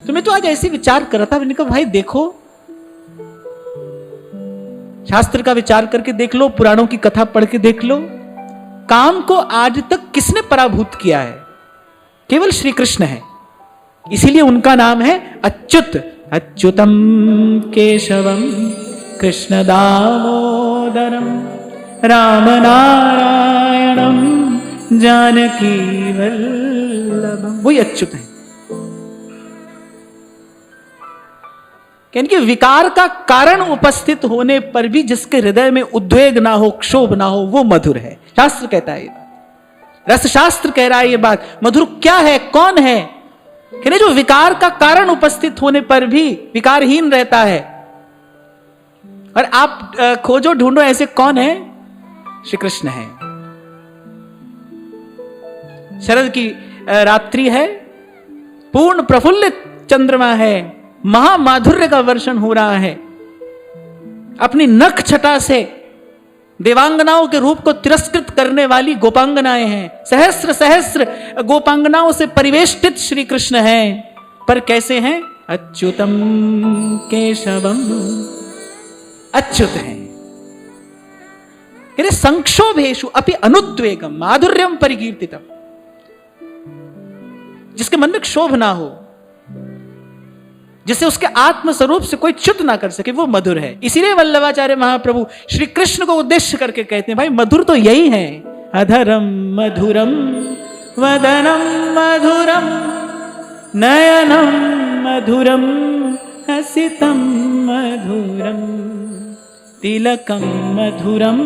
तो मैं तो आज ऐसे विचार कर रहा था, मैंने कहा भाई देखो, शास्त्र का विचार करके देख लो, पुराणों की कथा पढ़ के देख लो, काम को आज तक किसने पराभूत किया है? केवल श्री कृष्ण है। इसीलिए उनका नाम है अच्युत। अच्युतम केशवम कृष्ण दामोदरम राम नारायणम जानकी वल्लभम, वही अच्युत है। यानी कि विकार का कारण उपस्थित होने पर भी जिसके हृदय में उद्वेग ना हो, क्षोभ ना हो, वो मधुर है। शास्त्र कहता है ये बात, रस शास्त्र कह रहा है ये बात। मधुर क्या है, कौन है? कि जो विकार का कारण उपस्थित होने पर भी विकारहीन रहता है। और आप खोजो ढूंढो ऐसे कौन है? श्री कृष्ण है। शरद की रात्रि है, पूर्ण प्रफुल्लित चंद्रमा है, महामाधुर्य का वर्षण हो रहा है। अपनी नख छटा से देवांगनाओं के रूप को तिरस्कृत करने वाली गोपांगनाएं हैं। सहस्र सहस्र गोपांगनाओं से परिवेष्टित श्री कृष्ण हैं। पर कैसे हैं? अच्युतम केशवम, अच्युत हैं। संक्षोभेषु अपि अनुद्वेगम माधुर्यम परिकीर्तितम, जिसके मन में क्षोभ ना हो, जिसे उसके आत्म स्वरूप से कोई च्युत ना कर सके, वो मधुर है। इसीलिए वल्लभाचार्य महाप्रभु श्री कृष्ण को उद्देश्य करके कहते हैं भाई मधुर तो यही है। अधरम मधुरम वदनम मधुरम नयनम मधुरम हसितम मधुरम तिलकम मधुरम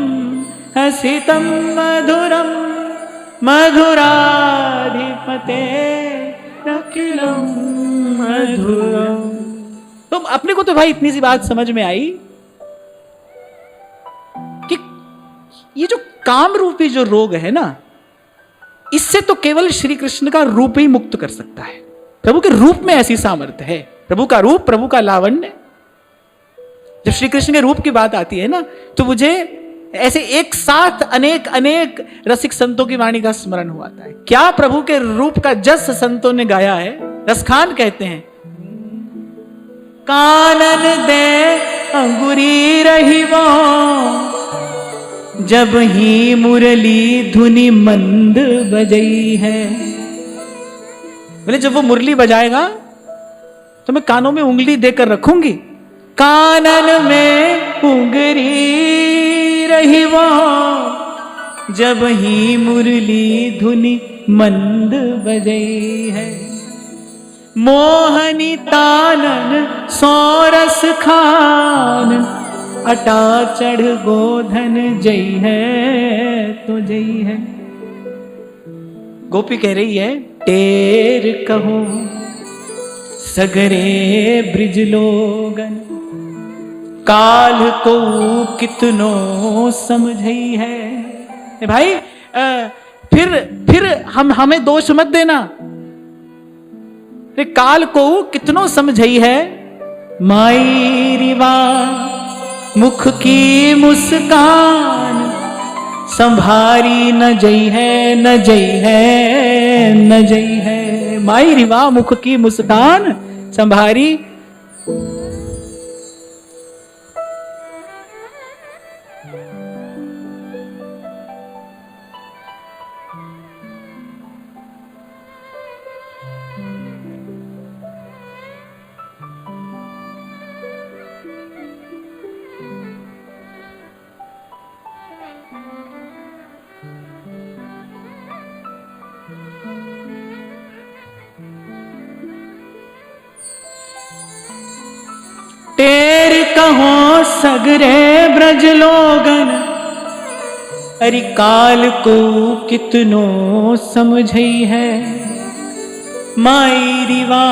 हसितम मधुरम मधुराधिपते अखिलम मधुरम। तो अपने को तो भाई इतनी सी बात समझ में आई कि ये जो काम रूपी जो रोग है ना, इससे तो केवल श्री कृष्ण का रूप ही मुक्त कर सकता है। प्रभु के रूप में ऐसी सामर्थ्य है। प्रभु का रूप, प्रभु का लावण्य। जब श्री कृष्ण के रूप की बात आती है ना, तो मुझे ऐसे एक साथ अनेक अनेक रसिक संतों की वाणी का स्मरण हुआ था। क्या प्रभु के रूप का जस संतों ने गाया है। रसखान कहते हैं, कानन दे अंगुरी रही वो जब ही मुरली धुनी मंद बजई है। बोले जब वो मुरली बजाएगा तो मैं कानों में उंगली देकर रखूंगी। कानन में उंगली रही वो जब ही मुरली धुनी मंद बजई है। मोहनी तानन सोरस खान अटा चढ़ गोधन जई है तो जई है। गोपी कह रही है, टेर कहो सगरे ब्रिज लोगन काल को कितनो समझई है। भाई फिर हमें दोष मत देना। काल को कितनो समझई है। माई रिवा मुख की मुस्कान संभारी न जई है, न जई है, न जई है। माई रिवा मुख की मुस्कान संभारी। टेर कहो सगरे ब्रज लोगन अरि काल को कितनो समझई है। माई रिवा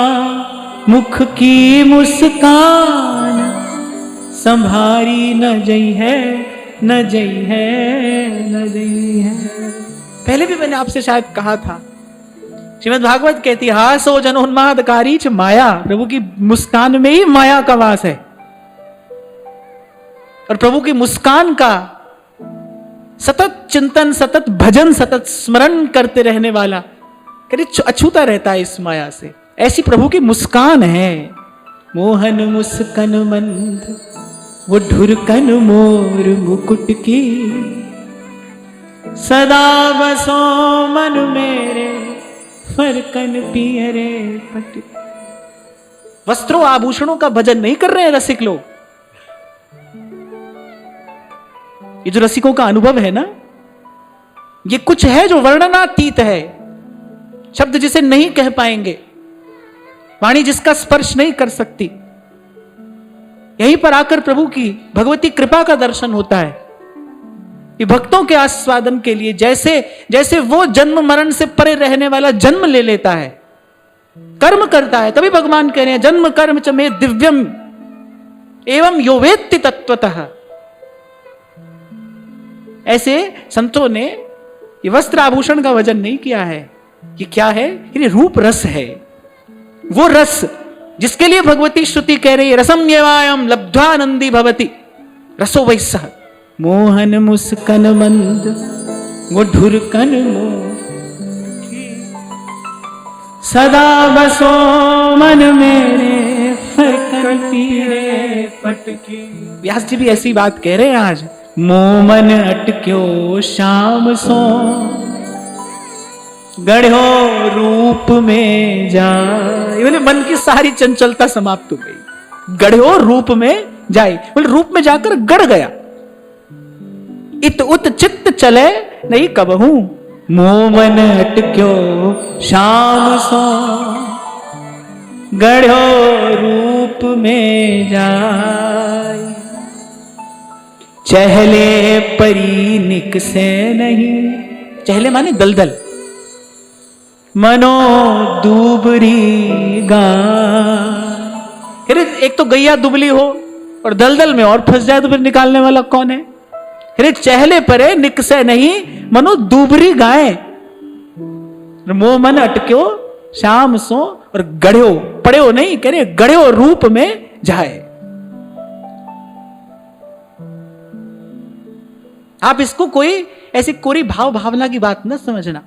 मुख की मुस्कान संभारी न जई है, न जई है, न जई है। पहले भी मैंने आपसे शायद कहा था, श्रीमद् भागवत कहती है, हासो जनोन्मादकारी च माया। प्रभु की मुस्कान में ही माया का वास है। और प्रभु की मुस्कान का सतत चिंतन, सतत भजन, सतत स्मरण करते रहने वाला कभी अछूता रहता है इस माया से। ऐसी प्रभु की मुस्कान है। मोहन मुस्कान मंद वो ढुरकन मोर मुकुट की, सदा बसो मन मेरे फरकन पियरे पट। वस्त्रों आभूषणों का भजन नहीं कर रहे हैं रसिक लोग। ये जो रसिकों का अनुभव है ना, ये कुछ है जो वर्णनातीत है, शब्द जिसे नहीं कह पाएंगे, वाणी जिसका स्पर्श नहीं कर सकती। यहीं पर आकर प्रभु की भगवती कृपा का दर्शन होता है। ये भक्तों के आस्वादन के लिए जैसे जैसे वो जन्म मरण से परे रहने वाला जन्म ले लेता है, कर्म करता है, तभी भगवान कह रहे हैं जन्म कर्म च मे दिव्यम एवं यो वेत्ति तत्वतः। ऐसे संतों ने ये वस्त्र आभूषण का वजन नहीं किया है। ये क्या है? ये रूप रस है। वो रस जिसके लिए भगवती श्रुति कह रही है रसम येवायम लब्ध्वानंदी भवति रसो वैसः। मोहन मुस्कन मंद वो ढुरकन मोह, सदा बसो मन मेरे फरकन पियरे पटकी। व्यास जी भी ऐसी बात कह रहे हैं आज। मोमन अटक्यो शाम सो गढ़ो रूप में जाए। बोले मन की सारी चंचलता समाप्त हो गई। गढ़ो रूप में जाए, बोले रूप में जाकर गढ़ गया। इत उत चित्त चले नहीं कबहू, मोमन अटक्यो शाम सो गढ़ो रूप में जाए। चहले परी निक से नहीं, चहले माने दलदल, मनो दूबरी गाय। एक तो गैया दुबली हो और दलदल में और फंस जाए तो फिर निकालने वाला कौन है? अरे चहले परे निक से नहीं मनो दूबरी गाय। मोह मन अटक्यो शाम सो और गढ़्यो, पड़्यो नहीं कह रहे, गढ़्यो रूप में जाए। आप इसको कोई ऐसी कोरी भाव भावना की बात न समझना।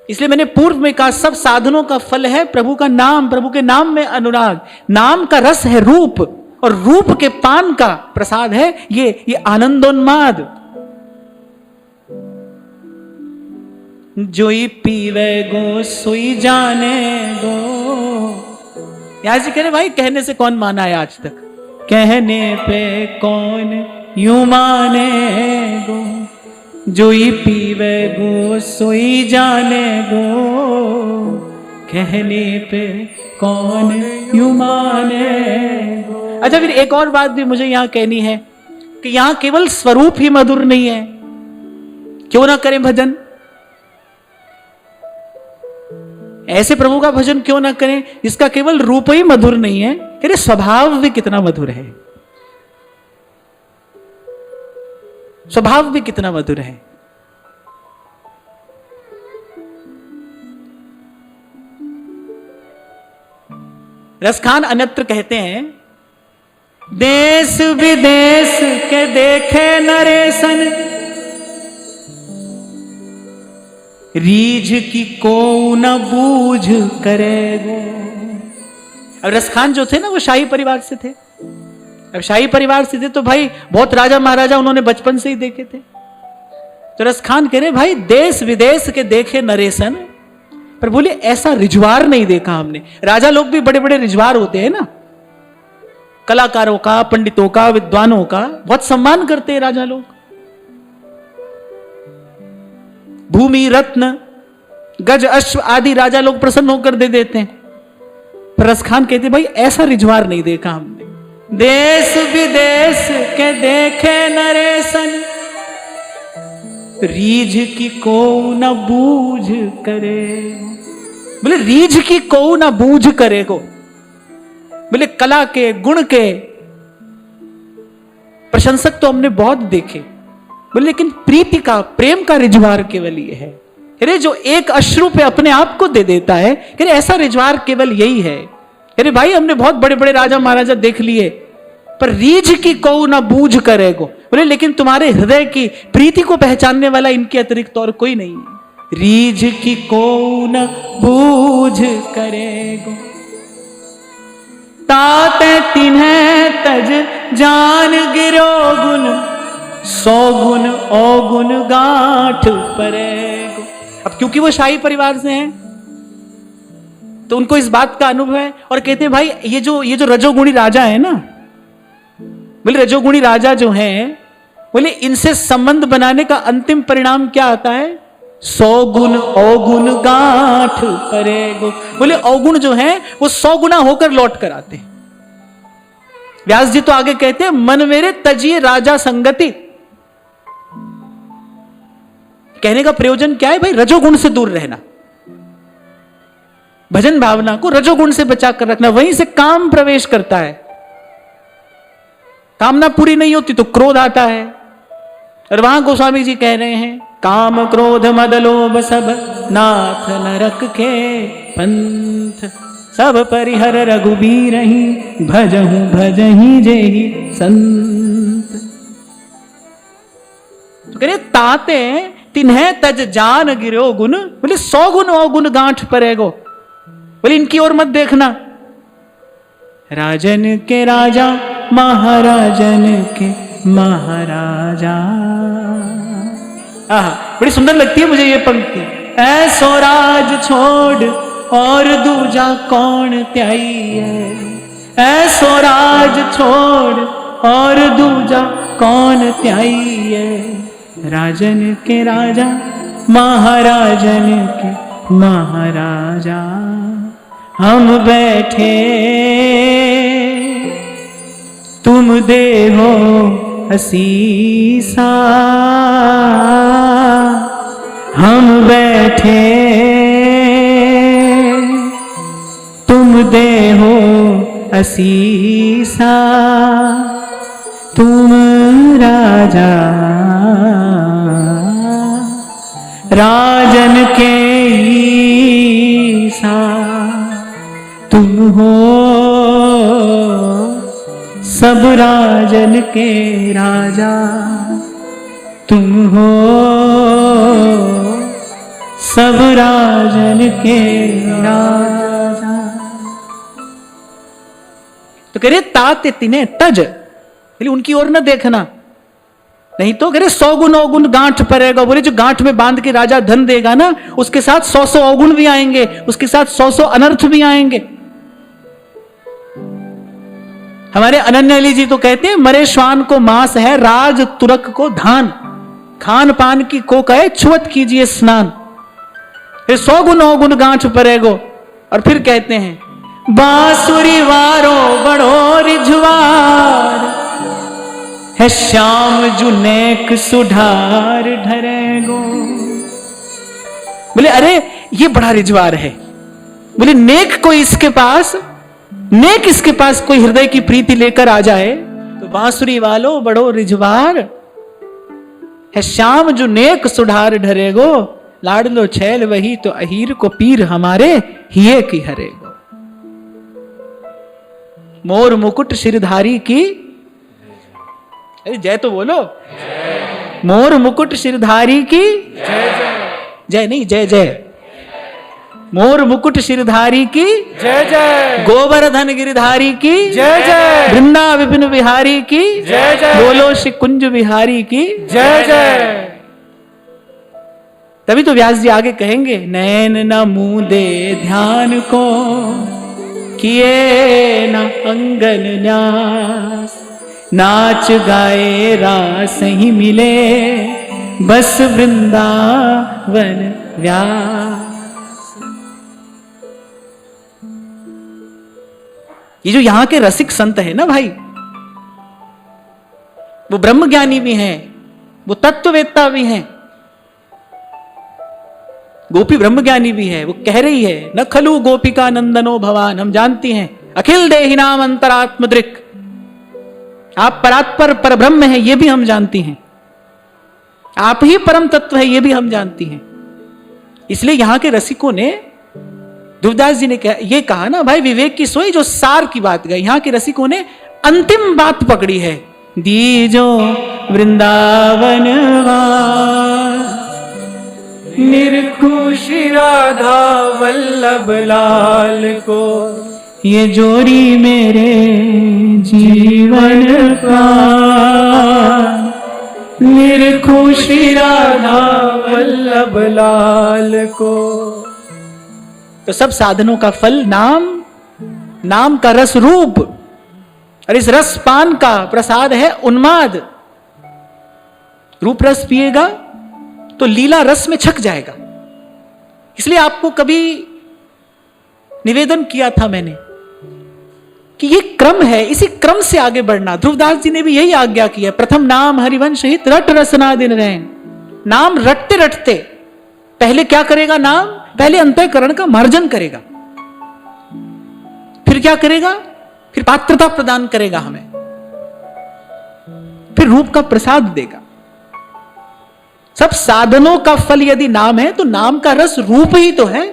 इसलिए मैंने पूर्व में कहा सब साधनों का फल है प्रभु का नाम, प्रभु के नाम में अनुराग। नाम का रस है रूप, और रूप के पान का प्रसाद है ये आनंदोन्माद। जोई पीवे गो सोई जाने गो। यहां से कह रहे भाई कहने से कौन माना है आज तक, कहने पे कौन यूं माने गो। जोई पीवे गो सोई जाने गो, कहने पे कौन यूं माने गो। अच्छा फिर एक और बात भी मुझे यहां कहनी है कि यहां केवल स्वरूप ही मधुर नहीं है। क्यों ना करें भजन? ऐसे प्रभु का भजन क्यों ना करें जिसका केवल रूप ही मधुर नहीं है, तेरे स्वभाव भी कितना मधुर है, स्वभाव भी कितना मधुर है। रसखान अन्यत्र कहते हैं, देश विदेश के देखे नरेशन, रीझ की को न बूझ करेगा। अब रसखान जो थे ना वो शाही परिवार से थे। अब शाही परिवार से थे तो भाई बहुत राजा महाराजा उन्होंने बचपन से ही देखे थे। तो रसखान कह रहे भाई देश विदेश के देखे नरेशन, पर बोले ऐसा रिजवार नहीं देखा हमने। राजा लोग भी बड़े बड़े रिजवार होते हैं ना, कलाकारों का, पंडितों का, विद्वानों का बहुत सम्मान करते हैं राजा लोग। भूमि रत्न गज अश्व आदि राजा लोग प्रसन्न होकर दे देते हैं। पर रसखान कहते भाई ऐसा रिजवार नहीं देखा हमने। देश विदेश के देखे नरेशन, रीझ की को न बूझ करे। बोले रीझ की को न बूझ करे को, बोले कला के गुण के प्रशंसक तो हमने बहुत देखे, बोले लेकिन प्रीति का, प्रेम का रिजवार केवल ये है। अरे जो एक अश्रु पे अपने आप को दे देता है, अरे ऐसा रिजवार केवल यही है। अरे भाई हमने बहुत बड़े बड़े राजा महाराजा देख लिए, पर रीझ की को ना बूझ करेगो। बोले लेकिन तुम्हारे हृदय की प्रीति को पहचानने वाला इनके अतिरिक्त और कोई नहीं है। रीझ की को न बूझ करेगो। ताते तिन्हें तज जान गिरो गुण, 100 गुण औगुण गांठ परेगो। अब क्योंकि वो शाही परिवार से हैं तो उनको इस बात का अनुभव है और कहते हैं भाई ये जो रजोगुणी राजा है ना, बोले रजोगुणी राजा जो हैं, बोले इनसे संबंध बनाने का अंतिम परिणाम क्या आता है? 100 गुण अवगुण गांठ परेगो। बोले अवगुण जो है वो 100 गुना होकर लौट कर आते हैं। व्यास जी तो आगे कहते हैं मन मेरे तजिए राजा संगति। कहने का प्रयोजन क्या है भाई? रजोगुण से दूर रहना, भजन भावना को रजोगुण से बचा कर रखना, वहीं से काम प्रवेश करता है। कामना पूरी नहीं होती तो क्रोध आता है। और वहां गोस्वामी जी कह रहे हैं काम क्रोध मद लोभ सब नाथ नरक के पंथ, सब परिहर रघुबीरहि भजहु भजहि जेहि संत। तो कह रहे ताते तिन्हें तज जान गिरो गुण, बोले 100 गुण अवगुण गांठ परेगो। बोले इनकी ओर मत देखना। राजन के राजा महाराजन के महाराजा। बड़ी सुंदर लगती है मुझे ये पंक्ति। ऐसो राज छोड़ और दूजा कौन त्याई है, ऐसो राज छोड़ और दूजा कौन त्याई है। राजन के राजा महाराजन के महाराजा, हम बैठे तुम देहो असीसा, हम बैठे तुम देहो असीसा, तुम राजा राजन के ईसा, तुम हो सब राजन के राजा, तुम हो सब राजन के राजा। तो कह रहे ताते तिने तज, बोले उनकी ओर न देखना, नहीं तो कह रहे 100 गुण अवगुण गांठ पड़ेगा। बोले जो गांठ में बांध के राजा धन देगा ना, उसके साथ 100 अवगुण भी आएंगे, उसके साथ 100 अनर्थ भी आएंगे। हमारे अनन्य अली जी तो कहते हैं मरे श्वान को मांस है, राज तुरक को धान, खान पान की को कहे छुअत कीजिए स्नान। फिर 100 गुण अवगुण गांठ परेगो। और फिर कहते हैं बांसुरी वारो बड़ो रिझवार है, श्याम जुनेक सुधार ढरेगो। बोले अरे ये बड़ा रिझवार है। बोले नेक कोई इसके पास, नेक इसके पास कोई हृदय की प्रीति लेकर आ जाए तो बांसुरी वालो बड़ो रिझवार है, श्याम जो नेक सुधार ढरेगो। लाडलो छैल वही तो अहीर को पीर हमारे हिये की हरेगो। मोर मुकुट सिरधारी की, अरे जय तो बोलो, मोर मुकुट सिरधारी की जय नहीं जय जय, मोर मुकुट सिरधारी की जय जय, गोवर्धन गिरधारी की जय जय, वृंदा विपिन बिहारी की जय जय, बोलो श्री कुंज बिहारी की जय जय। तभी तो व्यास जी आगे कहेंगे नैन न मूंदे ध्यान को, किए न अंगन न्यास, नाच गाए रास ही मिले, बस वृंदावन व्यास। ये जो यहां के रसिक संत है ना भाई, वो ब्रह्मज्ञानी भी हैं, वो तत्ववेत्ता भी हैं, गोपी ब्रह्मज्ञानी भी है। वो कह रही है न खलु गोपिका नंदनो भवान, हम जानती हैं अखिल देहि नाम अंतरात्मदृक्, आप परात्पर पर ब्रह्म है ये भी हम जानती हैं, आप ही परम तत्व है ये भी हम जानती हैं। इसलिए यहां के रसिकों ने, ध्रुवदास जी ने ये कहा ना भाई विवेक की सोई, जो सार की बात गई, यहां के रसिकों ने अंतिम बात पकड़ी है। दीजो वृंदावन निर्खुश राधा वल्लभ लाल को। ये जोड़ी मेरे जीवन का, निर्खुश राधा वल्लभ लाल को। तो सब साधनों का फल नाम, नाम का रस रूप, और इस रस पान का प्रसाद है उन्माद। रूप रस पिएगा तो लीला रस में छक जाएगा। इसलिए आपको कभी निवेदन किया था मैंने कि ये क्रम है, इसी क्रम से आगे बढ़ना। ध्रुवदास जी ने भी यही आज्ञा की है, प्रथम नाम हरिवंश हित रट रसना दिन रैन। नाम रटते रटते पहले क्या करेगा नाम? पहले अंतःकरण का मार्जन करेगा, फिर क्या करेगा? फिर पात्रता प्रदान करेगा हमें, फिर रूप का प्रसाद देगा। सब साधनों का फल यदि नाम है तो नाम का रस रूप ही तो है।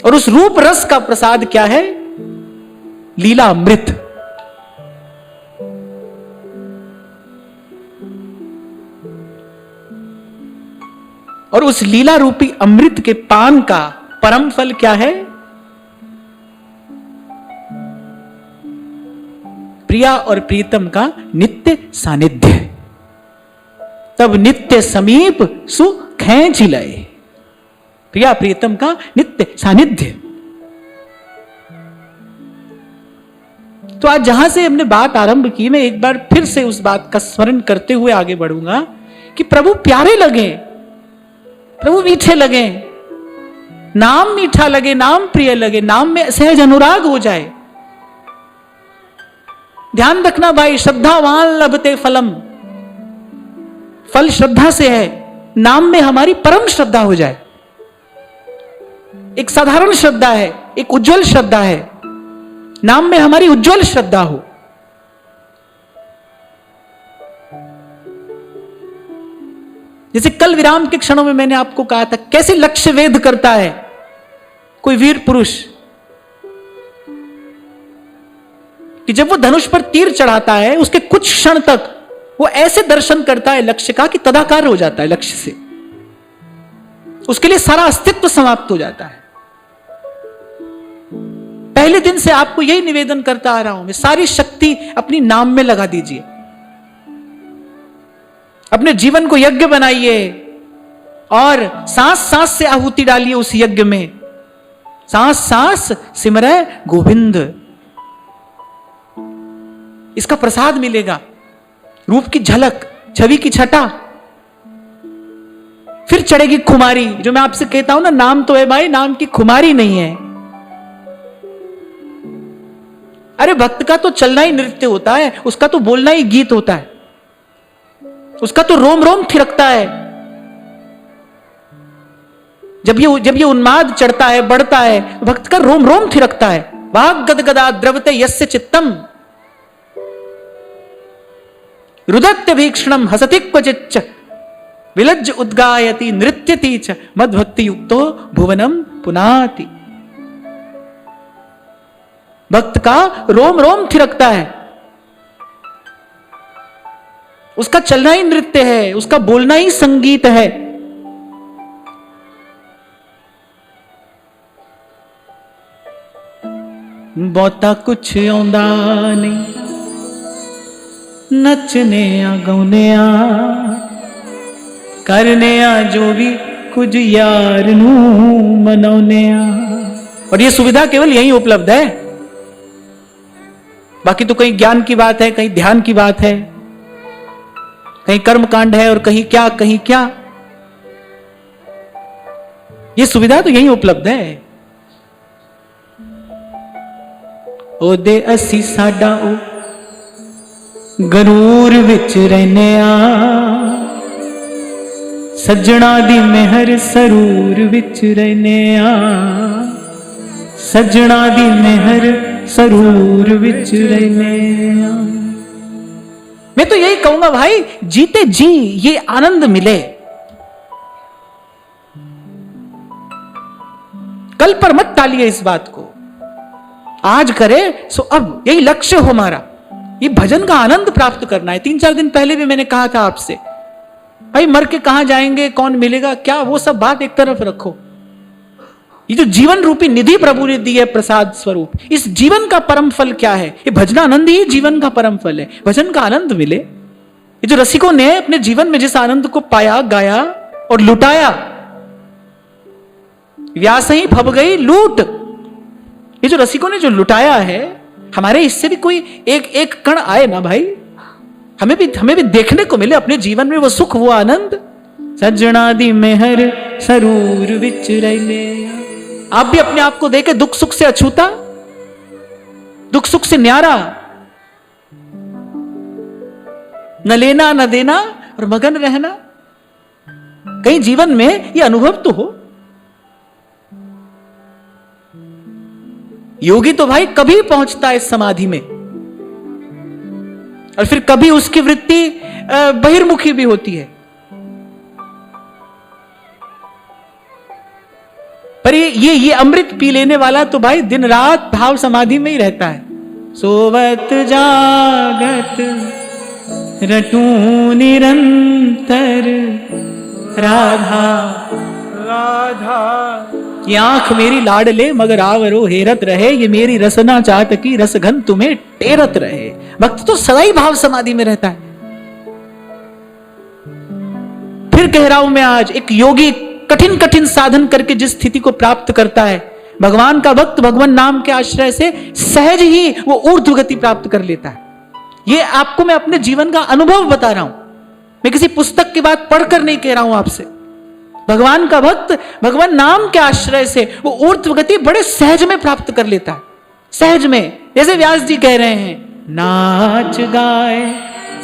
और उस रूप रस का प्रसाद क्या है? लीला अमृत। और उस लीला रूपी अमृत के पान का परम फल क्या है? प्रिया और प्रीतम का नित्य सानिध्य। तब नित्य समीप सुखें चिलय। प्रिया प्रीतम का नित्य सानिध्य। तो आज जहां से हमने बात आरंभ की, मैं एक बार फिर से उस बात का स्मरण करते हुए आगे बढ़ूंगा कि प्रभु प्यारे लगे, प्रभु मीठे लगे, नाम मीठा लगे, नाम प्रिय लगे, नाम में सहज अनुराग हो जाए। ध्यान रखना भाई, श्रद्धावान लभते फलम। फल श्रद्धा से है, नाम में हमारी परम श्रद्धा हो जाए। एक साधारण श्रद्धा है, एक उज्जवल श्रद्धा है, नाम में हमारी उज्जवल श्रद्धा हो। जैसे कल विराम के क्षणों में मैंने आपको कहा था, कैसे लक्ष्य वेध करता है कोई वीर पुरुष, कि जब वो धनुष पर तीर चढ़ाता है उसके कुछ क्षण तक वो ऐसे दर्शन करता है लक्ष्य का कि तदाकार हो जाता है लक्ष्य से, उसके लिए सारा अस्तित्व समाप्त हो जाता है। पहले दिन से आपको यही निवेदन करता आ रहा हूं मैं, सारी शक्ति अपनी नाम में लगा दीजिए, अपने जीवन को यज्ञ बनाइए और सांस सांस से आहुति डालिए उस यज्ञ में। सांस सांस सिमरै गोविंद, इसका प्रसाद मिलेगा, रूप की झलक, छवि की छटा। फिर चढ़ेगी खुमारी, जो मैं आपसे कहता हूं ना, नाम तो है भाई, नाम की खुमारी नहीं है। अरे भक्त का तो चलना ही नृत्य होता है, उसका तो बोलना ही गीत होता है, उसका तो रोम रोम थिरकता है। जब ये उन्माद चढ़ता है, बढ़ता है, भक्त का रोम रोम थिरकता है। वाग गदगदा द्रवते यस्य चित्तम रुदत्य भीक्षणम हसति क्वचिच्च विलज्ज उद्गायति नृत्यति च मद्भक्ति युक्तो भुवनम पुनाति। भक्त का रोम रोम थिरकता है, उसका चलना ही नृत्य है, उसका बोलना ही संगीत है। बहुता कुछ आउंदा नहीं, नचने आ गाउने आ करने आ जो भी कुछ यार नू मनाउने आ। और ये सुविधा केवल यहीं उपलब्ध है, बाकी तो कहीं ज्ञान की बात है, कहीं ध्यान की बात है, कहीं कर्म कांड है और कहीं क्या कहीं क्या। ये सुविधा तो यहीं उपलब्ध है। ओ दे असी साडा ओ गरूर विच रहने आ, सज्जणा दी मेहर सरूर विच रहने आ, सज्जणा दी मेहर सरूर विच रहने आ। मैं तो यही कहूंगा भाई, जीते जी ये आनंद मिले। कल पर मत टालिए इस बात को, आज करे सो अब, यही लक्ष्य हो हमारा, ये भजन का आनंद प्राप्त करना है। 3-4 दिन पहले भी मैंने कहा था आपसे, भाई मर के कहां जाएंगे, कौन मिलेगा क्या, वो सब बात एक तरफ रखो। ये जो जीवन रूपी निधि प्रभु ने दी है प्रसाद स्वरूप, इस जीवन का परम फल क्या है? ये भजनानंद ही जीवन का परम फल है। भजन का आनंद मिले। ये जो रसिकों ने अपने जीवन में जिस आनंद को पाया, गाया और लुटाया, व्यास ही फब गई लूट। ये जो रसिकों ने जो लुटाया है, हमारे इससे भी कोई एक एक कण आए ना भाई, हमें भी देखने को मिले अपने जीवन में वो सुख, वो आनंद। सज्जनादि मेहर सरूर विच रैले। आप भी अपने आप को देखे दुख सुख से अछूता, दुख सुख से न्यारा, न लेना न देना और मगन रहना। कहीं जीवन में ये अनुभव तो हो। योगी तो भाई कभी पहुंचता है समाधि में, और फिर कभी उसकी वृत्ति बहिर्मुखी भी होती है। पर ये अमृत पी लेने वाला तो भाई दिन रात भाव समाधि में ही रहता है। सोवत जागत रटू निरंतर राधा राधा। ये आंख मेरी लाडले मगर आवरो हेरत रहे, ये मेरी रसना चाहत की रसघन तुम्हें टेरत रहे। भक्त तो सदा ही भाव समाधि में रहता है। फिर कह रहा हूं मैं, आज एक योगी कठिन कठिन साधन करके जिस स्थिति को प्राप्त करता है, भगवान का भक्त भगवान नाम के आश्रय से सहज ही वो ऊर्ध्व गति प्राप्त कर लेता है। ये आपको मैं अपने जीवन का अनुभव बता रहा हूं, मैं किसी पुस्तक की बात पढ़कर नहीं कह रहा हूं आपसे। भगवान का भक्त भगवान नाम के आश्रय से वो ऊर्ध्व गति बड़े सहज में प्राप्त कर लेता है। सहज में, जैसे व्यास जी कह रहे हैं, नाच गाए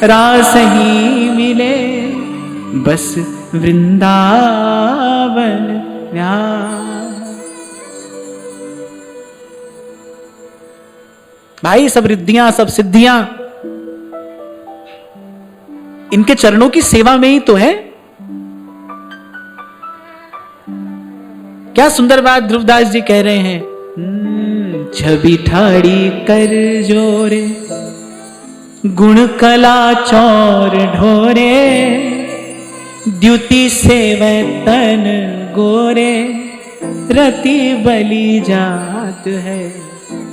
रास ही मिले बस वृंदावन भाई। सब रिद्धियां, सब सिद्धियां इनके चरणों की सेवा में ही तो है। क्या सुंदर बात ध्रुवदास जी कह रहे हैं, छवि ठाड़ी कर जोरे गुण कला चौर ढोरे, द्युति सेवै तन गोरे, रति बलि जात है।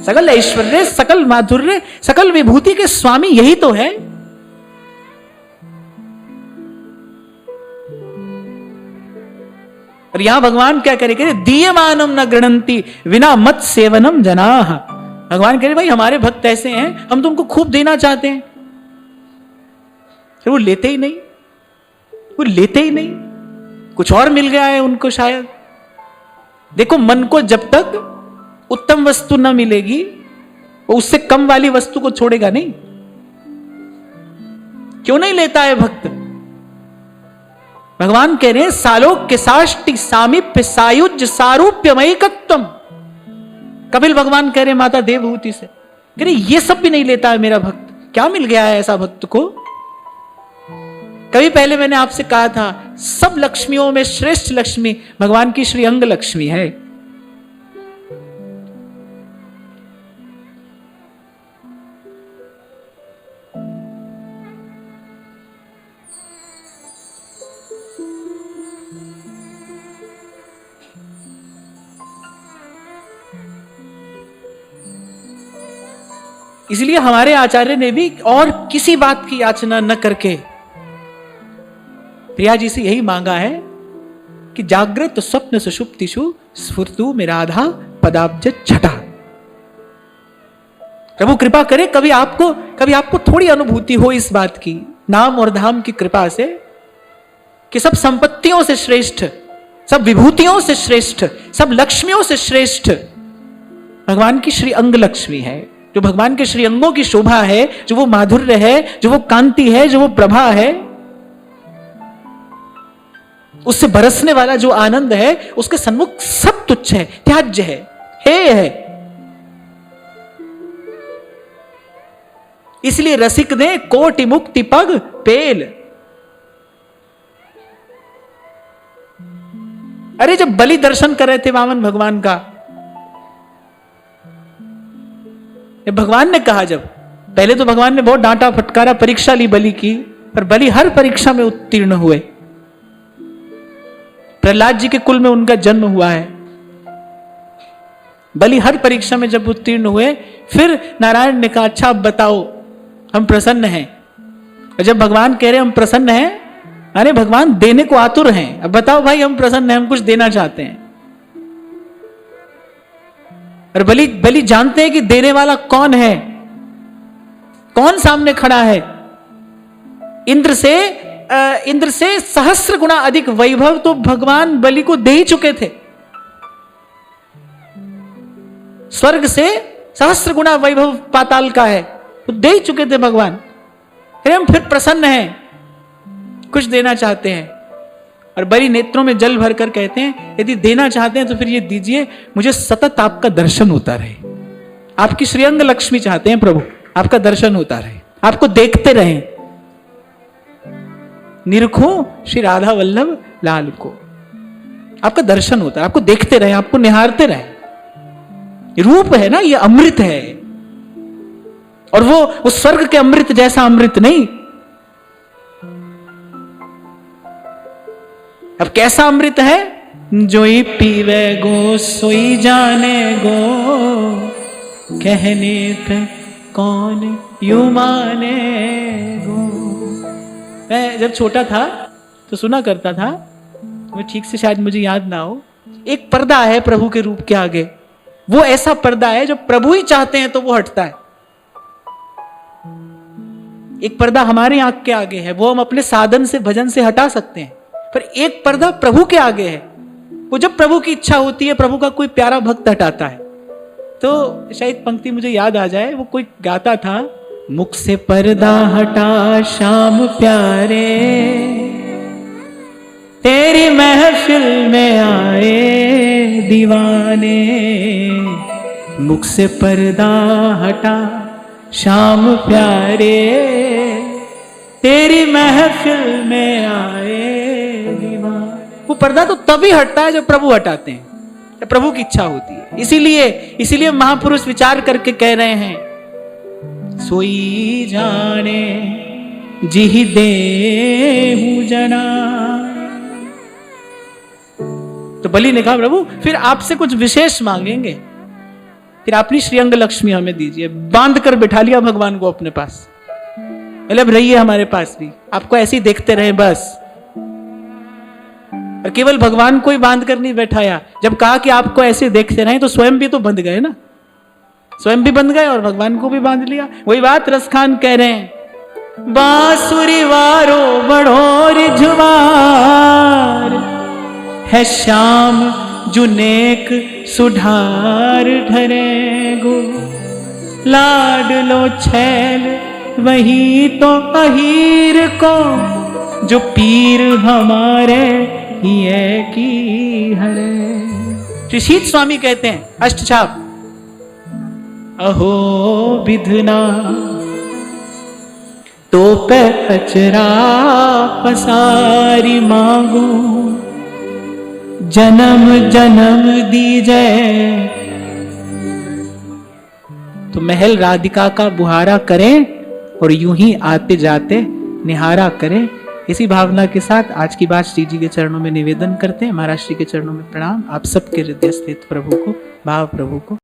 सकल ऐश्वर्य, सकल माधुर्य, सकल विभूति के स्वामी यही तो है। और यहां भगवान क्या करेंगे, दीयमानम न गृणंति विना मत सेवनम जनाः। भगवान कह रहे भाई हमारे भक्त ऐसे हैं, हम तुमको खूब देना चाहते हैं, फिर वो लेते ही नहीं, वो लेते ही नहीं। कुछ और मिल गया है उनको शायद। देखो, मन को जब तक उत्तम वस्तु न मिलेगी, वो उससे कम वाली वस्तु को छोड़ेगा नहीं। क्यों नहीं लेता है भक्त? भगवान कह रहे हैं, सालोक्य साष्टि सामीप्य सायुज्य सारूप्यमयिकत्वम। कपिल भगवान कह रहे हैं माता देवहूति से, कह रहे ये सब भी नहीं लेता है मेरा भक्त। क्या मिल गया है ऐसा भक्त को? कभी पहले मैंने आपसे कहा था, सब लक्ष्मियों में श्रेष्ठ लक्ष्मी भगवान की श्री अंग लक्ष्मी है। इसलिए हमारे आचार्य ने भी और किसी बात की याचना न करके प्रिया जी से यही मांगा है कि जागृत स्वप्न सुषुप्तिषु स्फुर्तु में राधा पदाब्ज छटा। प्रभु कृपा करे कभी आपको थोड़ी अनुभूति हो इस बात की, नाम और धाम की कृपा से, कि सब संपत्तियों से श्रेष्ठ, सब विभूतियों से श्रेष्ठ, सब लक्ष्मियों से श्रेष्ठ भगवान की श्री अंग लक्ष्मी है। जो भगवान के श्री अंगों की शोभा है, जो वो माधुर्य है, जो वो कांति है, जो वो प्रभा है, उससे बरसने वाला जो आनंद है, उसके सन्मुख सब तुच्छ है, त्याज्य है, हेय है। इसलिए रसिक ने कोटि मुक्ति पग पेल। अरे जब बलि दर्शन कर रहे थे वामन भगवान का, भगवान ने कहा जब पहले तो भगवान ने बहुत डांटा फटकारा, परीक्षा ली बलि की, पर बलि हर परीक्षा में उत्तीर्ण हुए। प्रहलाद जी के कुल में उनका जन्म हुआ है। बलि हर परीक्षा में जब उत्तीर्ण हुए, फिर नारायण ने कहा अच्छा अब बताओ, हम प्रसन्न हैं। और जब भगवान कह रहे हम प्रसन्न हैं, अरे भगवान देने को आतुर हैं, अब बताओ भाई हम प्रसन्न हैं, हम कुछ देना चाहते हैं। और बलि जानते हैं कि देने वाला कौन है, कौन सामने खड़ा है। इंद्र से सहस्र गुना अधिक वैभव तो भगवान बलि को दे ही चुके थे। स्वर्ग से सहस्र गुना वैभव पाताल का है, तो दे ही चुके थे भगवान। हम फिर प्रसन्न हैं, कुछ देना चाहते हैं। और बलि नेत्रों में जल भरकर कहते हैं यदि देना चाहते हैं तो फिर ये दीजिए, मुझे सतत आपका दर्शन होता रहे। आपकी श्रीअंग लक्ष्मी चाहते हैं प्रभु, आपका दर्शन होता रहे, आपको देखते रहें। निरखो श्री राधा वल्लभ लाल को, आपका दर्शन होता है, आपको देखते रहे, आपको निहारते रहे। रूप है ना, ये अमृत है। और वो उस स्वर्ग के अमृत जैसा अमृत नहीं। अब कैसा अमृत है? जोई पीवे गो सोई जाने गो, कहने पे कौन यू माने गो। मैं जब छोटा था तो सुना करता था, मैं ठीक से शायद मुझे याद ना हो, एक पर्दा है प्रभु के रूप के आगे, वो ऐसा पर्दा है जो प्रभु ही चाहते हैं तो वो हटता है। एक पर्दा हमारे आंख के आगे है, वो हम अपने साधन से भजन से हटा सकते हैं, पर एक पर्दा प्रभु के आगे है, वो जब प्रभु की इच्छा होती है, प्रभु का कोई प्यारा भक्त हटाता है। तो शायद पंक्ति मुझे याद आ जाए, वो कोई गाता था, मुख से पर्दा हटा श्याम प्यारे, तेरी महफिल में आए दीवाने। मुख से पर्दा हटा श्याम प्यारे, तेरी महफिल में आए दीवाने। वो पर्दा तो तभी हटता है जब प्रभु हटाते हैं, जब प्रभु की इच्छा होती है। इसीलिए महापुरुष विचार करके कह रहे हैं, सोई जाने जिहि देहु जना। तो बलि ने कहा प्रभु फिर आपसे कुछ विशेष मांगेंगे, फिर अपनी श्रीअंग लक्ष्मी हमें दीजिए। बांध कर बिठा लिया भगवान को अपने पास, मतलब रहिए हमारे पास भी, आपको ऐसे ही देखते रहे बस। और केवल भगवान को ही बांध कर नहीं बैठाया, जब कहा कि आपको ऐसे देखते रहे तो स्वयं भी तो बंध गए ना, स्वयं भी बंध गए और भगवान को भी बांध लिया। वही बात रसखान कह रहे हैं, बांसुरी वारो बड़ोर जुवार है श्याम जुनेक सुधार ढरे गो। लाड लो छैल वही तो अहीर को, जो पीर हमारे ये की हरे। श्री शीत स्वामी कहते हैं अष्टछाप, अहो विधना तो पे अचरा पसारी मांगू, जन्म जन्म दीजे। तो महल राधिका का बुहारा करें और यूं ही आते जाते निहारा करें। इसी भावना के साथ आज की बात श्री जी के चरणों में निवेदन करते हैं। महाराज श्री के चरणों में प्रणाम। आप सबके हृदय स्थित प्रभु को, भाव प्रभु को